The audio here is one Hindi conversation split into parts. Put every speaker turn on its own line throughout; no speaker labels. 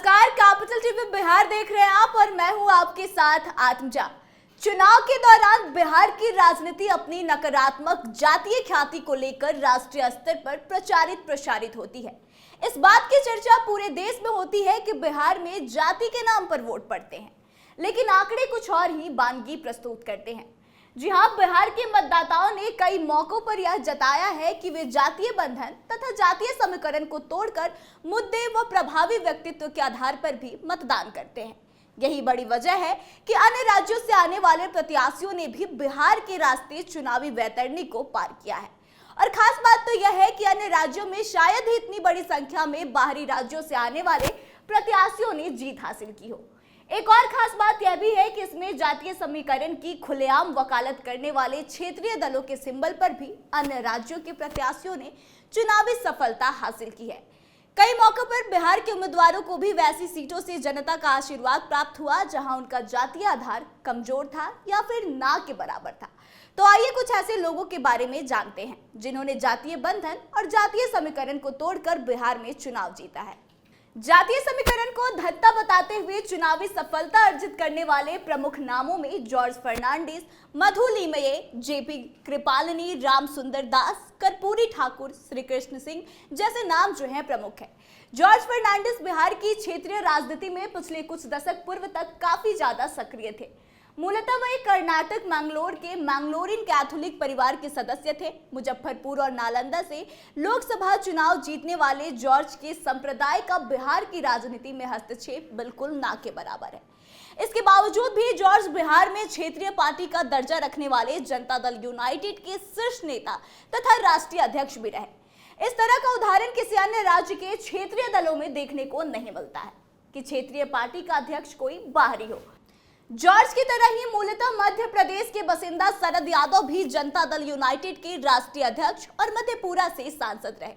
नमस्कार, कैपिटल टीवी बिहार देख रहे हैं आप और मैं हूं आपके साथ आत्मजा। चुनाव के दौरान बिहार की राजनीति अपनी नकारात्मक जातीय ख्याति को लेकर राष्ट्रीय स्तर पर प्रचारित होती है। इस बात की चर्चा पूरे देश में होती है कि बिहार में जाति के नाम पर वोट पड़ते हैं, लेकिन आंकड़े कुछ और ही वानगी प्रस्तुत करते हैं। जी हां, बिहार के मतदाताओं ने कई मौकों पर यह जताया है कि वे जातीय बंधन तथा जातीय समीकरण को तोड़कर मुद्दे व प्रभावी व्यक्तित्व के आधार पर भी मतदान करते हैं। यही बड़ी वजह है कि अन्य राज्यों से आने वाले प्रत्याशियों ने भी बिहार के रास्ते चुनावी वैतरणी को पार किया है। और खास बात तो यह है कि अन्य राज्यों में शायद ही इतनी बड़ी संख्या में बाहरी राज्यों से आने वाले प्रत्याशियों ने जीत हासिल की हो। एक और खास बात यह भी है कि इसमें जातीय समीकरण की खुलेआम वकालत करने वाले क्षेत्रीय दलों के सिंबल पर भी अन्य राज्यों के प्रत्याशियों ने चुनावी सफलता हासिल की है। कई मौकों पर बिहार के उम्मीदवारों को भी वैसी सीटों से जनता का आशीर्वाद प्राप्त हुआ जहां उनका जातीय आधार कमजोर था या फिर ना के बराबर था। तो आइए कुछ ऐसे लोगों के बारे में जानते हैं जिन्होंने जातीय बंधन और जातीय समीकरण को तोड़कर बिहार में चुनाव जीता है। जातीय समीकरण को धत्ता बताते हुए चुनावी सफलता अर्जित करने वाले प्रमुख नामों में जॉर्ज फर्नांडिस, मधु लिमये, जेपी कृपालिनी, राम सुंदर दास, कर्पूरी ठाकुर, श्री कृष्ण सिंह जैसे नाम जो हैं प्रमुख हैं। जॉर्ज फर्नांडिस बिहार की क्षेत्रीय राजनीति में पिछले कुछ दशक पूर्व तक काफी ज्यादा सक्रिय थे। मूलतः वह कर्नाटक मैंगलोर के मैंगलोरियन कैथोलिक परिवार के सदस्य थे। मुजफ्फरपुर और नालंदा से लोकसभा चुनाव जीतने वाले जॉर्ज के संप्रदाय का बिहार की राजनीति में हस्तक्षेप बिल्कुल ना के बराबर है। इसके बावजूद भी जॉर्ज बिहार में क्षेत्रीय पार्टी का दर्जा रखने वाले जनता दल यूनाइटेड के शीर्ष नेता तथा राष्ट्रीय अध्यक्ष भी रहे। इस तरह का उदाहरण किसी अन्य राज्य के क्षेत्रीय दलों में देखने को नहीं मिलता है कि क्षेत्रीय पार्टी का अध्यक्ष कोई बाहरी हो। जॉर्ज की तरह ही मूलतः मध्य प्रदेश के बासिंदा शरद यादव भी जनता दल यूनाइटेड के राष्ट्रीय अध्यक्ष और मधेपुरा से सांसद रहे।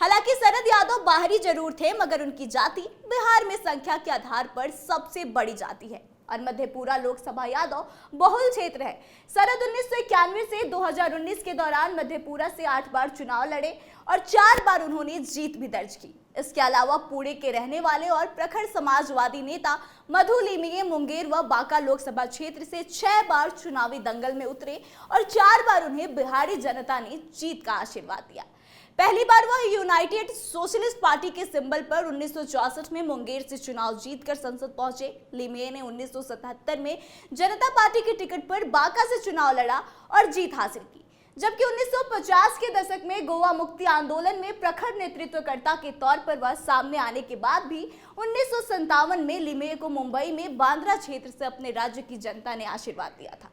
हालांकि शरद यादव बाहरी जरूर थे, मगर उनकी जाति बिहार में संख्या के आधार पर सबसे बड़ी जाति है और मधेपुरा लोकसभा यादव बहुल क्षेत्र है। शरद 1991 से 2019 के दौरान मधेपुरा से 8 बार चुनाव लड़े और 4 बार उन्होंने जीत भी दर्ज की। इसके अलावा पुणे के रहने वाले और प्रखर समाजवादी नेता मधु लिमये मुंगेर व बांका लोकसभा क्षेत्र से 6 बार चुनावी दंगल में उतरे और 4 बार उन्हें बिहारी जनता ने जीत का आशीर्वाद दिया। पहली बार वह यूनाइटेड सोशलिस्ट पार्टी के सिंबल पर 1964 में मुंगेर से चुनाव जीतकर संसद पहुंचे। लिमये ने 1977 में जनता पार्टी के टिकट पर बांका से चुनाव लड़ा और जीत हासिल की, जबकि 1950 के दशक में गोवा मुक्ति आंदोलन में प्रखर नेतृत्वकर्ता के तौर पर वह सामने आने के बाद भी 1957 में लिमये को मुंबई में बांद्रा क्षेत्र से अपने राज्य की जनता ने आशीर्वाद दिया था।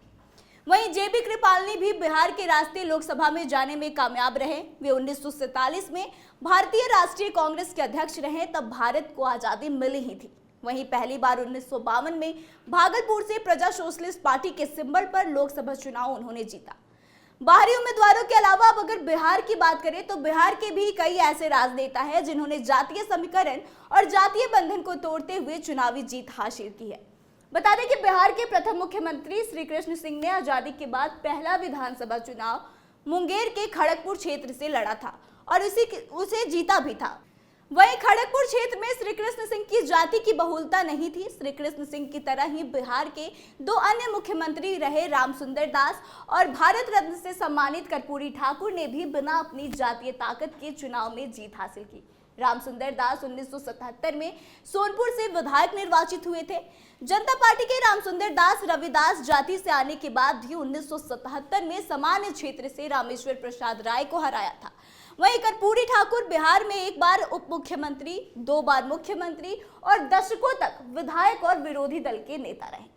वहीं जेपी कृपालिनी भी बिहार के रास्ते लोकसभा में जाने में कामयाब रहे। वे 1947 में भारतीय राष्ट्रीय कांग्रेस के अध्यक्ष रहे, तब भारत को आजादी मिली ही थी। वहीं पहली बार 1952 में भागलपुर से प्रजा सोशलिस्ट पार्टी के सिंबल पर लोकसभा चुनाव उन्होंने जीता। बाहरी उम्मीदवारों के अलावा अब अगर बिहार की बात करें तो बिहार के भी कई ऐसे राजनेता हैं जिन्होंने जातीय समीकरण और जातीय बंधन को तोड़ते हुए चुनावी जीत हासिल की है। बता दें कि बिहार के प्रथम मुख्यमंत्री श्री कृष्ण सिंह ने आजादी के बाद पहला विधानसभा चुनाव मुंगेर के खड़गपुर क्षेत्र से लड़ा था और उसे जीता भी था। वहीं खड़गपुर क्षेत्र में श्री कृष्ण सिंह की जाति की बहुलता नहीं थी। श्री कृष्ण सिंह की तरह ही बिहार के 2 अन्य मुख्यमंत्री रहे राम सुंदर दास और भारत रत्न से सम्मानित कर्पूरी ठाकुर ने भी बिना अपनी जातीय ताकत के चुनाव में जीत हासिल की। राम सुंदर दास 1977 में सोनपुर से विधायक निर्वाचित हुए थे। जनता पार्टी के राम सुंदर दास रविदास जाति से आने के बाद भी 1977 में सामान्य क्षेत्र से रामेश्वर प्रसाद राय को हराया था। वहीं कर्पूरी ठाकुर बिहार में 1 बार उप मुख्यमंत्री, 2 बार मुख्यमंत्री और दशकों तक विधायक और विरोधी दल के नेता रहे।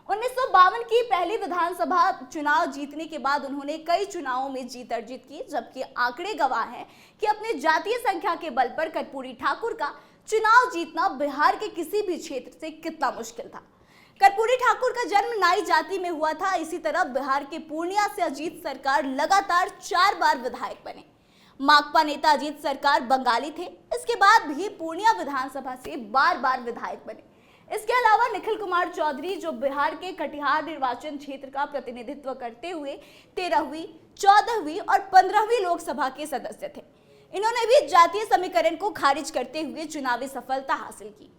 1952 की पहली विधानसभा चुनाव जीतने के बाद उन्होंने कई चुनावों में जीत अर्जित की, जबकि आंकड़े गवाह हैं कि अपने जातीय संख्या के बल पर कर्पूरी ठाकुर का चुनाव जीतना बिहार के किसी भी क्षेत्र से कितना मुश्किल था। कर्पूरी ठाकुर का जन्म नाई जाति में हुआ था। इसी तरह बिहार के पूर्णिया से अजीत सरकार लगातार 4 बार विधायक बने। माकपा नेता अजीत सरकार बंगाली थे। इसके बाद भी पूर्णिया विधानसभा से बार विधायक बने। इसके अलावा निखिल कुमार चौधरी जो बिहार के कटिहार निर्वाचन क्षेत्र का प्रतिनिधित्व करते हुए 13वीं, 14वीं और 15वीं लोकसभा के सदस्य थे। इन्होंने भी जातीय समीकरण को खारिज करते हुए चुनावी सफलता हासिल की।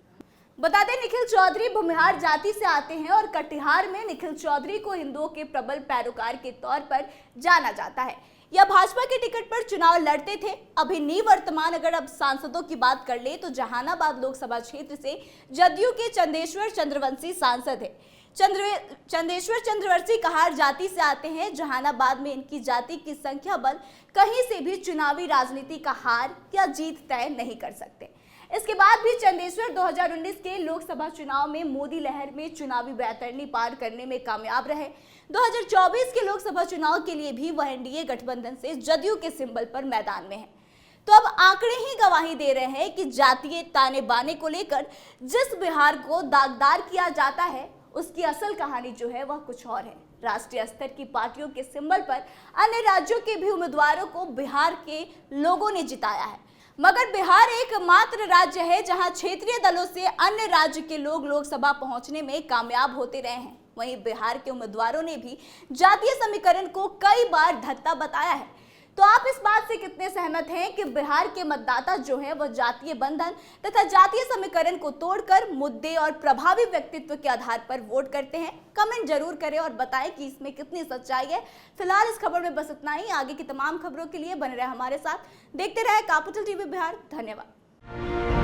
बता दें, निखिल चौधरी भूमिहार जाति से आते हैं और कटिहार में निखिल चौधरी को हिंदुओं के प्रबल पैरोकार के तौर पर जाना जाता है। यह भाजपा के टिकट पर चुनाव लड़ते थे। अभी निवर्तमान अगर अब सांसदों की बात कर ले तो जहानाबाद लोकसभा क्षेत्र से जदयू के चंदेश्वर चंद्रवंशी सांसद है। चंदेश्वर चंद्रवंशी कहार जाति से आते हैं। जहानाबाद में इनकी जाति की संख्या बल कहीं से भी चुनावी राजनीति का हार या जीत तय नहीं कर सकते। इसके बाद भी चंदेश्वर 2019 के लोकसभा चुनाव में मोदी लहर में चुनावी बैतरणी पार करने में कामयाब रहे। 2024 के लोकसभा चुनाव के लिए भी वह एनडीए गठबंधन से जदयू के सिंबल पर मैदान में है। तो अब आंकड़े ही गवाही दे रहे हैं कि जातीय ताने बाने को लेकर जिस बिहार को दागदार किया जाता है, उसकी असल कहानी जो है वह कुछ और है। राष्ट्रीय स्तर की पार्टियों के सिंबल पर अन्य राज्यों के भी उम्मीदवारों को बिहार के लोगों ने जिताया है, मगर बिहार एकमात्र राज्य है जहां क्षेत्रीय दलों से अन्य राज्य के लोग लोकसभा पहुंचने में कामयाब होते रहे हैं। वहीं बिहार के उम्मीदवारों ने भी जातीय समीकरण को कई बार धत्ता बताया है। तो आप इस बात से कितने सहमत हैं कि बिहार के मतदाता जो है वह जातीय बंधन तथा जातीय समीकरण को तोड़कर मुद्दे और प्रभावी व्यक्तित्व के आधार पर वोट करते हैं? कमेंट जरूर करें और बताएं कि इसमें कितनी सच्चाई है। फिलहाल इस खबर में बस इतना ही। आगे की तमाम खबरों के लिए बने रहे हमारे साथ। देखते रहे कैपिटल टीवी बिहार। धन्यवाद।